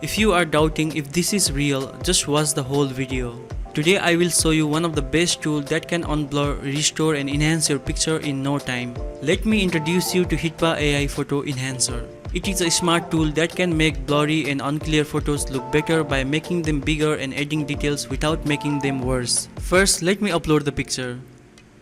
If you are doubting if this is real, just watch the whole video. Today I will show you one of the best tools that can unblur, restore and enhance your picture in no time. Let me introduce you to HitPaw AI Photo Enhancer. It is a smart tool that can make blurry and unclear photos look better by making them bigger and adding details without making them worse. First, let me upload the picture.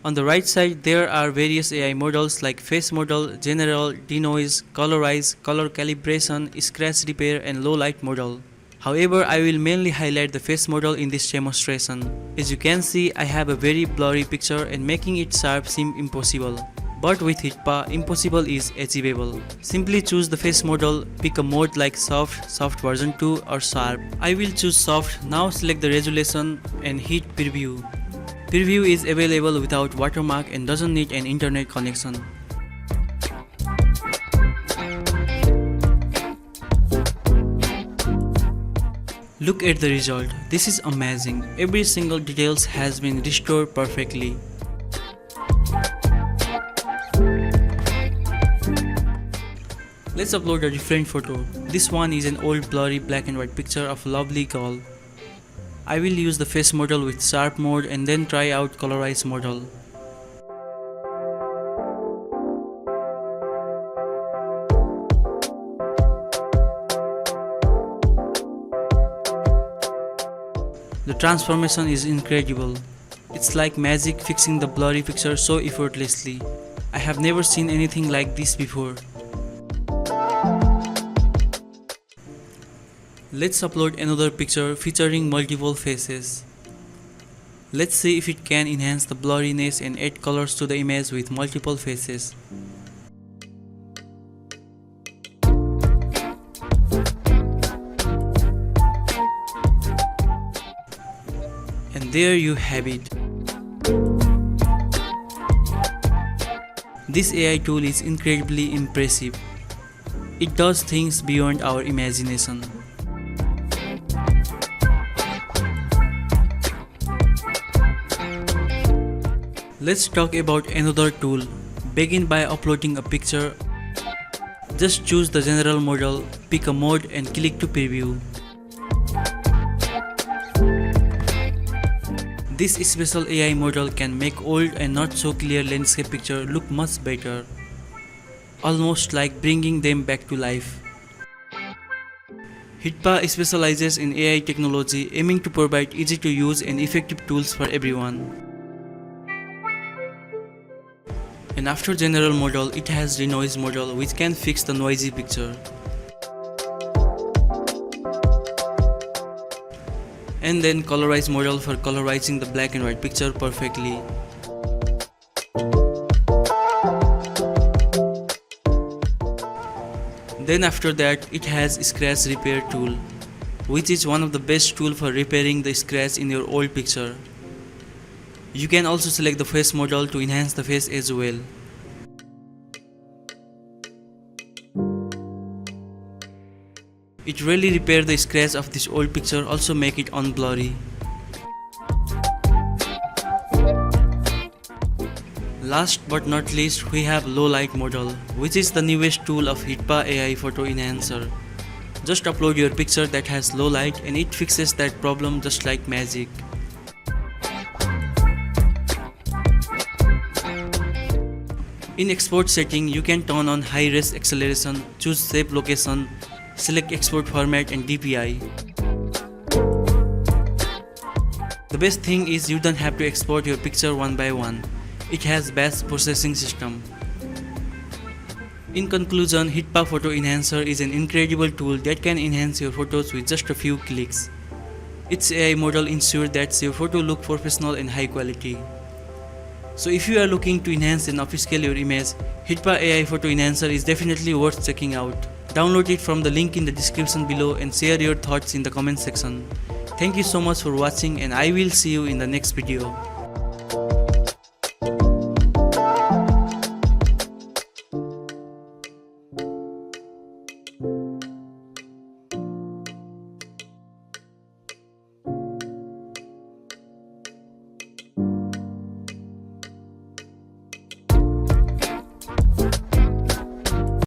On the right side, there are various AI models like Face Model, General, Denoise, Colorize, Color Calibration, Scratch Repair and Low Light Model. However, I will mainly highlight the Face Model in this demonstration. As you can see, I have a very blurry picture and making it sharp seems impossible. But with HitPaw, impossible is achievable. Simply choose the Face Model, pick a mode like Soft version 2 or Sharp. I will choose Soft. Now select the resolution and hit Preview. Preview is available without watermark and doesn't need an internet connection. Look at the result. This is amazing. Every single details has been restored perfectly. Let's upload a different photo. This one is an old blurry black and white picture of a lovely girl. I will use the Face Model with Sharp mode and then try out Colorize Model. The transformation is incredible. It's like magic fixing the blurry picture so effortlessly. I have never seen anything like this before. Let's upload another picture featuring multiple faces. Let's see if it can enhance the blurriness and add colors to the image with multiple faces. And there you have it. This AI tool is incredibly impressive. It does things beyond our imagination. Let's talk about another tool. Begin by uploading a picture. Just choose the general model, pick a mode and click to preview. This special AI model can make old and not so clear landscape picture look much better. Almost like bringing them back to life. HitPaw specializes in AI technology, aiming to provide easy to use and effective tools for everyone. And after General Model, it has Denoise Model which can fix the noisy picture. And then Colorize Model for colorizing the black and white picture perfectly. Then after that, it has Scratch Repair tool, which is one of the best tool for repairing the scratch in your old picture. You can also select the Face Model to enhance the face as well. It really repairs the scratch of this old picture, also make it unblurry. Last but not least, we have Low Light Model, which is the newest tool of HitPaw AI Photo Enhancer. Just upload your picture that has low light and it fixes that problem just like magic. In export setting, you can turn on high res acceleration, choose save location, select export format and DPI. The best thing is you don't have to export your picture one by one. It has batch processing system. In conclusion, HitPaw Photo Enhancer is an incredible tool that can enhance your photos with just a few clicks. Its AI model ensures that your photo look professional and high quality. So if you are looking to enhance and upscale your image, HitPaw AI Photo Enhancer is definitely worth checking out. Download it from the link in the description below and share your thoughts in the comment section. Thank you so much for watching and I will see you in the next video.